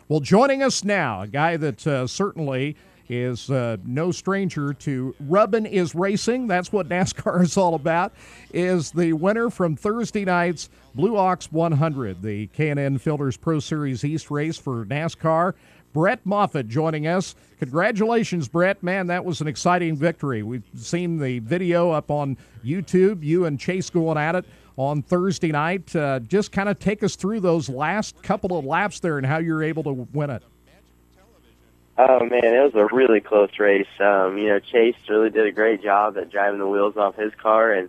Well, joining us now, a guy that certainly is no stranger to rubbing is racing. That's what NASCAR is all about, is the winner from Thursday night's Blue Ox 100, the K&N Fielders Pro Series East race for NASCAR. Brett Moffitt joining us. Congratulations, Brett. Man, that was an exciting victory. We've seen the video up on YouTube, you and Chase going at it on Thursday night. Just kind of take us through those last couple of laps there and how you're able to win it. Oh, man, it was a really close race. Chase really did a great job at driving the wheels off his car, and,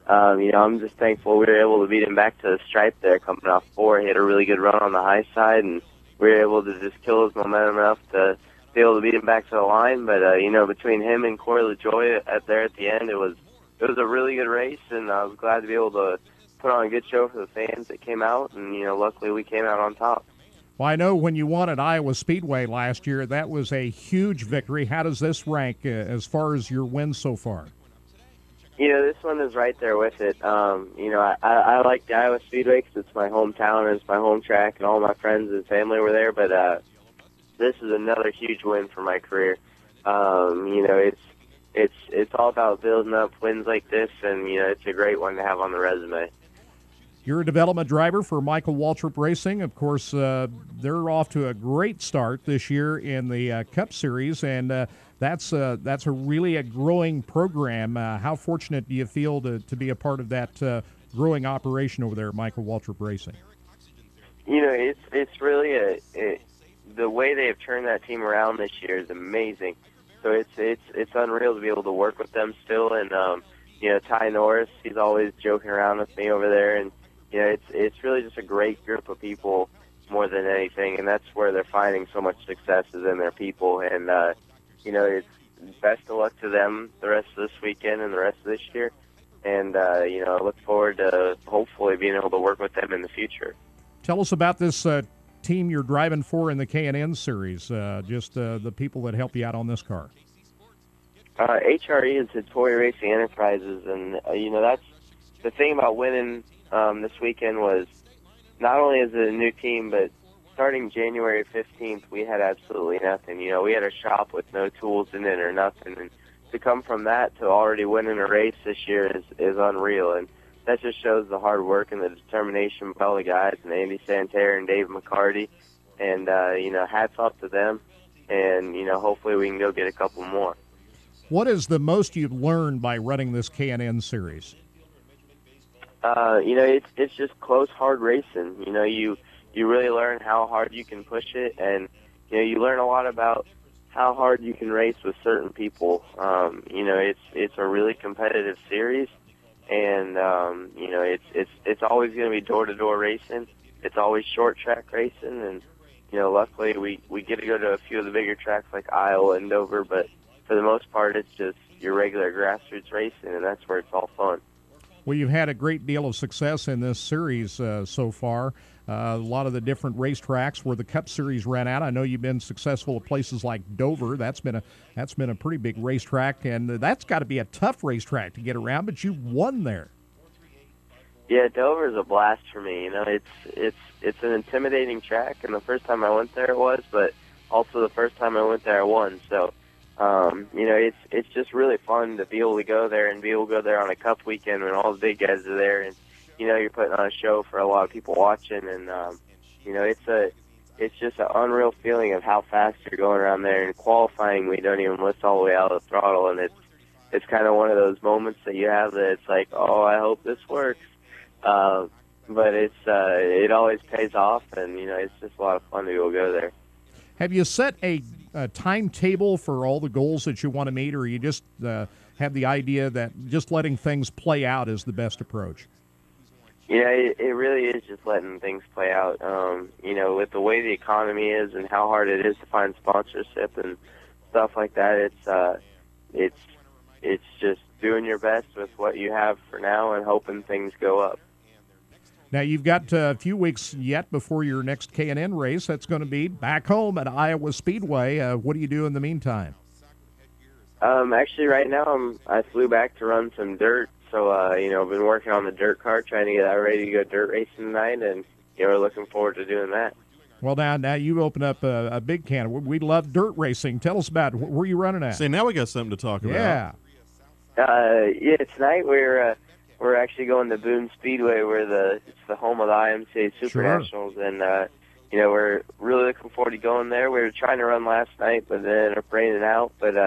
I'm just thankful we were able to beat him back to the stripe there coming off 4. He had a really good run on the high side, and we were able to just kill his momentum enough to be able to beat him back to the line. But, between him and Corey LaJoie at the end, it was a really good race, and I was glad to be able to put on a good show for the fans that came out, and, luckily we came out on top. Well, I know when you won at Iowa Speedway last year, that was a huge victory. How does this rank as far as your wins so far? This one is right there with it. I like the Iowa Speedway because it's my hometown and it's my home track, and all my friends and family were there. But this is another huge win for my career. It's all about building up wins like this, and it's a great one to have on the resume. You're a development driver for Michael Waltrip Racing. Of course, they're off to a great start this year in the Cup Series, and that's really a growing program. How fortunate do you feel to be a part of that growing operation over there at Michael Waltrip Racing? It's really the way they have turned that team around this year is amazing. So it's unreal to be able to work with them still, and Ty Norris, he's always joking around with me over there, and it's really just a great group of people more than anything, and that's where they're finding so much success is in their people. And it's best of luck to them the rest of this weekend and the rest of this year. And I look forward to hopefully being able to work with them in the future. Tell us about this team you're driving for in the K&N series. Just the people that help you out on this car. HRE is Hattori Racing Enterprises, and that's the thing about winning this weekend was not only is it a new team, but starting January 15th, we had absolutely nothing. We had a shop with no tools in it or nothing, and to come from that to already winning a race this year is unreal, and that just shows the hard work and the determination by all the guys, and Andy Santerre and Dave McCarty, and hats off to them, and hopefully we can go get a couple more. What is the most you've learned by running this K&N series? It's just close, hard racing. You really learn how hard you can push it, and you learn a lot about how hard you can race with certain people. It's a really competitive series, and it's always going to be door-to-door racing. It's always short track racing, and luckily we get to go to a few of the bigger tracks like Iowa and Dover, but for the most part, it's just your regular grassroots racing, and that's where it's all fun. Well, you've had a great deal of success in this series so far. A lot of the different racetracks where the Cup Series ran out. I know you've been successful at places like Dover. That's been a pretty big racetrack, and that's got to be a tough racetrack to get around. But you won there. Yeah, Dover is a blast for me. It's an intimidating track, and the first time I went there it was, but also the first time I went there I won. So. It's just really fun to be able to go there and be able to go there on a Cup weekend when all the big guys are there, and you're putting on a show for a lot of people watching, and it's just an unreal feeling of how fast you're going around there. And qualifying, we don't even lift all the way out of the throttle, and it's kind of one of those moments that you have that it's like, oh, I hope this works, but it always pays off, and it's just a lot of fun to be able to go there. Have you set a timetable for all the goals that you want to meet, or you just have the idea that just letting things play out is the best approach? Yeah, it really is just letting things play out. With the way the economy is and how hard it is to find sponsorship and stuff like that, it's just doing your best with what you have for now and hoping things go up. Now, you've got a few weeks yet before your next K&N race. That's going to be back home at Iowa Speedway. What do you do in the meantime? Actually, right now, I flew back to run some dirt. So, I've been working on the dirt car, trying to get that ready to go dirt racing tonight, and, we're looking forward to doing that. Well, now you open up a big can. We love dirt racing. Tell us about it. Where are you running at? See, now we got something to talk about. Yeah. Tonight we're actually going to Boone Speedway, where it's the home of the IMCA Super Sure. Nationals, and we're really looking forward to going there. We were trying to run last night, but then it ended up raining out. But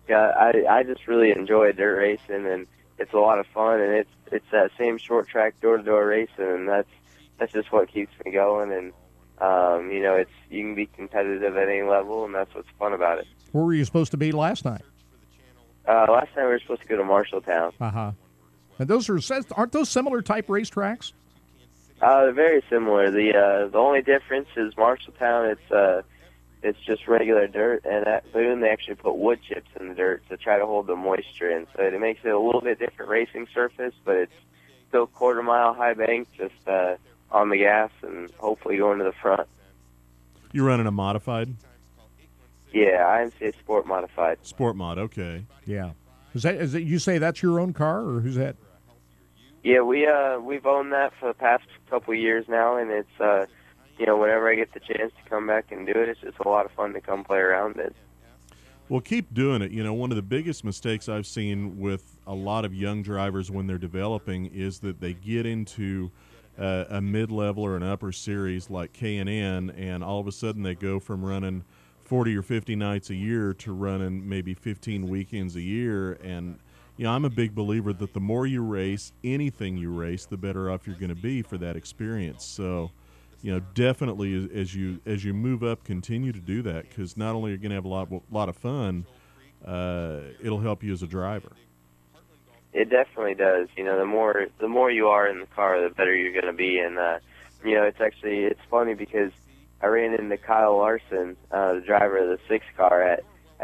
I just really enjoy dirt racing, and it's a lot of fun, and it's that same short track door-to-door racing, and that's just what keeps me going. And you can be competitive at any level, and that's what's fun about it. Where were you supposed to be last night? Last night we were supposed to go to Marshalltown. Uh-huh. And aren't those similar type racetracks? They're very similar. The only difference is Marshalltown, it's just regular dirt, and at Boone they actually put wood chips in the dirt to try to hold the moisture in. So it makes it a little bit different racing surface, but it's still quarter-mile high bank, just on the gas and hopefully going to the front. You running a modified? Yeah, IMCA Sport Modified. Sport mod, okay. Yeah. Is it you say that's your own car, or who's that? Yeah, we've owned that for the past couple of years now, and it's whenever I get the chance to come back and do it, it's just a lot of fun to come play around it. Well, keep doing it. One of the biggest mistakes I've seen with a lot of young drivers when they're developing is that they get into a mid-level or an upper series like K&N, and all of a sudden they go from running 40 or 50 nights a year to running maybe 15 weekends a year. And I'm a big believer that the more you race, anything you race, the better off you're going to be for that experience. So definitely as you move up, continue to do that, because not only are you going to have a lot of fun, it'll help you as a driver. It definitely does. The more you are in the car, the better you're going to be. And it's funny because I ran into Kyle Larson, the driver of the 6 car at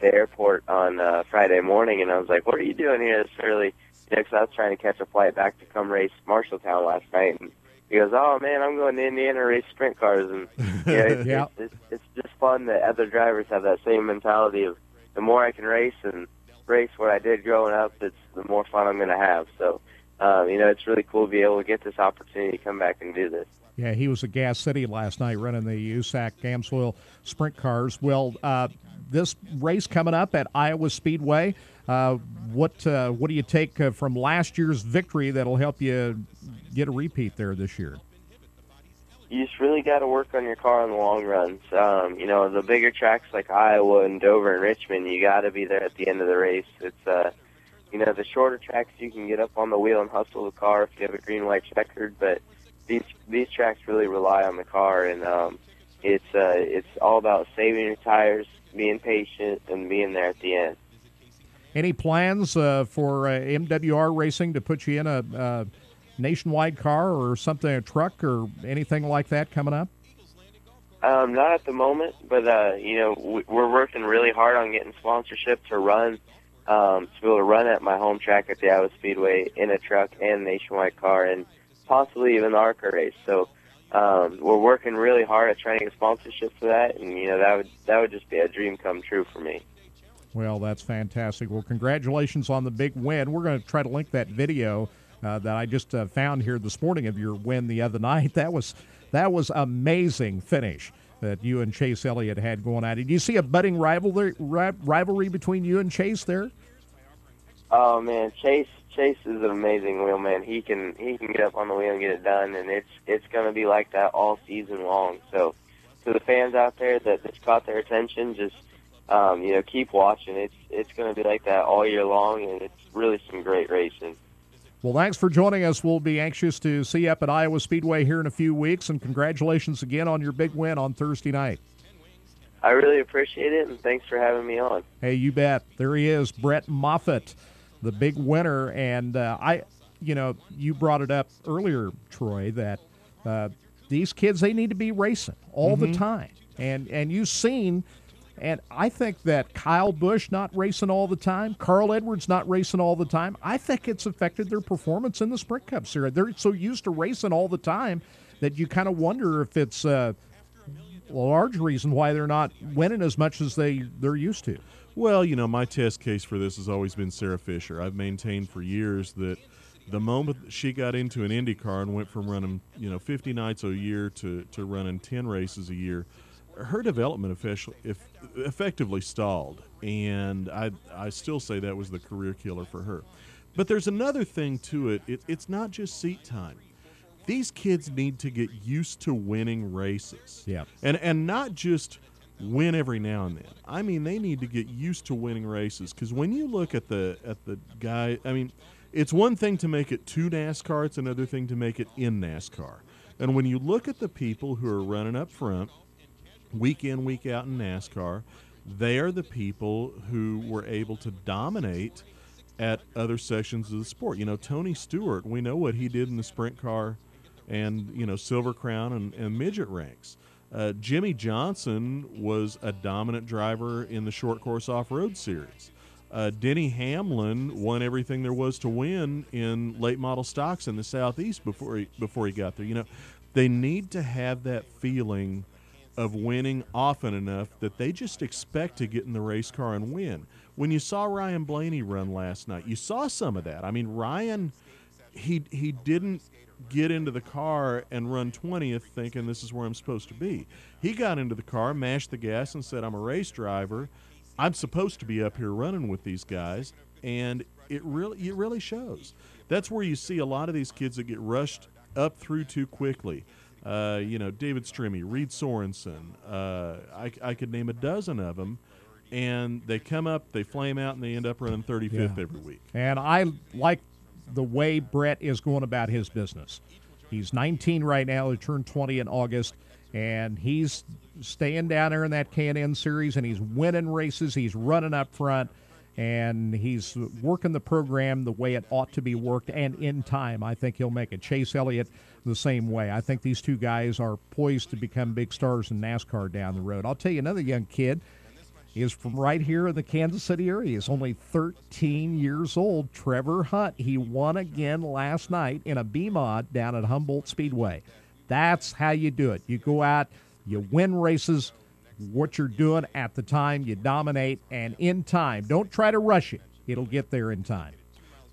the airport on Friday morning, and I was like, "What are you doing here this early?" Because I was trying to catch a flight back to come race Marshalltown last night. And he goes, "Oh man, I'm going to Indiana to race sprint cars." And it's just fun that other drivers have that same mentality of the more I can race and race what I did growing up, the more fun I'm going to have. So, it's really cool to be able to get this opportunity to come back and do this. Yeah, he was at Gas City last night running the USAC Gamswell sprint cars. Well, this race coming up at Iowa Speedway, what do you take from last year's victory that'll help you get a repeat there this year? You just really got to work on your car in the long runs. The bigger tracks like Iowa and Dover and Richmond, you got to be there at the end of the race. It's the shorter tracks you can get up on the wheel and hustle the car if you have a green-white checkered, but these tracks really rely on the car, and it's all about saving your tires, being patient, and being there at the end. Any plans for MWR Racing to put you in a nationwide car or something, a truck or anything like that coming up? Not at the moment, but we're working really hard on getting sponsorship to run, to be able to run at my home track at the Iowa Speedway in a truck and nationwide car, and possibly even the ARCA race. So we're working really hard at trying to get sponsorship for that, and that would just be a dream come true for me. Well, that's fantastic. Well, congratulations on the big win. We're going to try to link that video that I just found here this morning of your win the other night. That was amazing finish that you and Chase Elliott had going at it. Did you see a budding rivalry between you and Chase there? Oh man, Chase is an amazing wheelman. He can get up on the wheel and get it done, and it's going to be like that all season long. So to the fans out there that's caught their attention, just keep watching. It's going to be like that all year long, and it's really some great racing. Well, thanks for joining us. We'll be anxious to see you up at Iowa Speedway here in a few weeks, and congratulations again on your big win on Thursday night. I really appreciate it, and thanks for having me on. Hey, you bet. There he is, Brett Moffitt, the big winner. And you brought it up earlier, Troy, that these kids, they need to be racing all the time. And you've seen, and I think that Kyle Busch not racing all the time, Carl Edwards not racing all the time, I think it's affected their performance in the Sprint Cup series. They're so used to racing all the time that you kind of wonder if it's a large reason why they're not winning as much as they're used to. Well, my test case for this has always been Sarah Fisher. I've maintained for years that The moment that she got into an Indy car and went from running 50 nights a year to running 10 races a year, her development effectively stalled, and I still say that was the career killer for her. But there's another thing to it. It's not just seat time. These kids need to get used to winning races. Yeah. And not just win every now and then. I mean, they need to get used to winning races, because when you look at the guy, I mean, it's one thing to make it to NASCAR, it's another thing to make it in NASCAR. And when you look at the people who are running up front, week in, week out in NASCAR, they are the people who were able to dominate at other sections of the sport. Tony Stewart, we know what he did in the sprint car and, Silver Crown and midget ranks. Jimmy Johnson was a dominant driver in the short course off-road series. Denny Hamlin won everything there was to win in late model stocks in the Southeast before he got there. They need to have that feeling of winning often enough that they just expect to get in the race car and win. When you saw Ryan Blaney run last night, you saw some of that. I mean, Ryan, he didn't get into the car and run 20th thinking this is where I'm supposed to be. He got into the car, mashed the gas, and said, I'm a race driver. I'm supposed to be up here running with these guys, and it really shows. That's where you see a lot of these kids that get rushed up through too quickly. David Strimmy, Reed Sorensen, I could name a dozen of them, and they come up, they flame out, and they end up running 35th every week. And I like the way Brett is going about his business. He's 19 right now. He turned 20 in August, and he's staying down there in that K&N series, and he's winning races. He's running up front, and he's working the program the way it ought to be worked and in time. I think he'll make it. Chase Elliott the same way. I think these two guys are poised to become big stars in NASCAR down the road. I'll tell you, another young kid is from right here in the Kansas City area. He's only 13 years old, Trevor Hunt. He won again last night in a B-Mod down at Humboldt Speedway. That's how you do it. You go out, you win races, what you're doing at the time, you dominate, and in time. Don't try to rush it. It'll get there in time.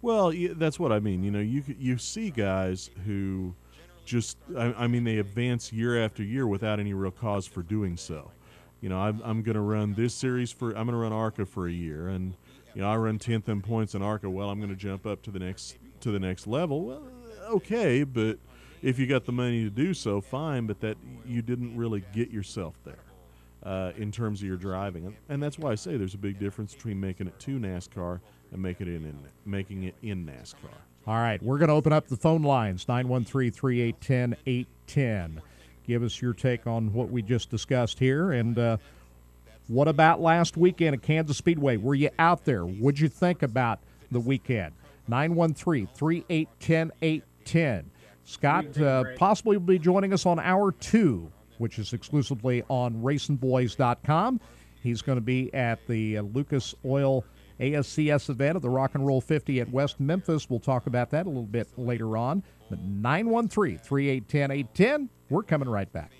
Well, that's what I mean. You see guys who just, I mean, they advance year after year without any real cause for doing so. I'm going to run this series I'm going to run ARCA for a year, and I run 10th in points in ARCA. Well, I'm going to jump up to the next level. Well, okay, but if you got the money to do so, fine. But that you didn't really get yourself there in terms of your driving, and that's why I say there's a big difference between making it to NASCAR and making it in NASCAR. All right, we're going to open up the phone lines, 913-381-810. Give us your take on what we just discussed here. And what about last weekend at Kansas Speedway? Were you out there? What'd you think about the weekend? 913-381-810. Scott possibly will be joining us on Hour 2, which is exclusively on RacinBoys.com. He's going to be at the Lucas Oil ASCS event of the Rock and Roll 50 at West Memphis. We'll talk about that a little bit later on. But 913-381-810. We're coming right back.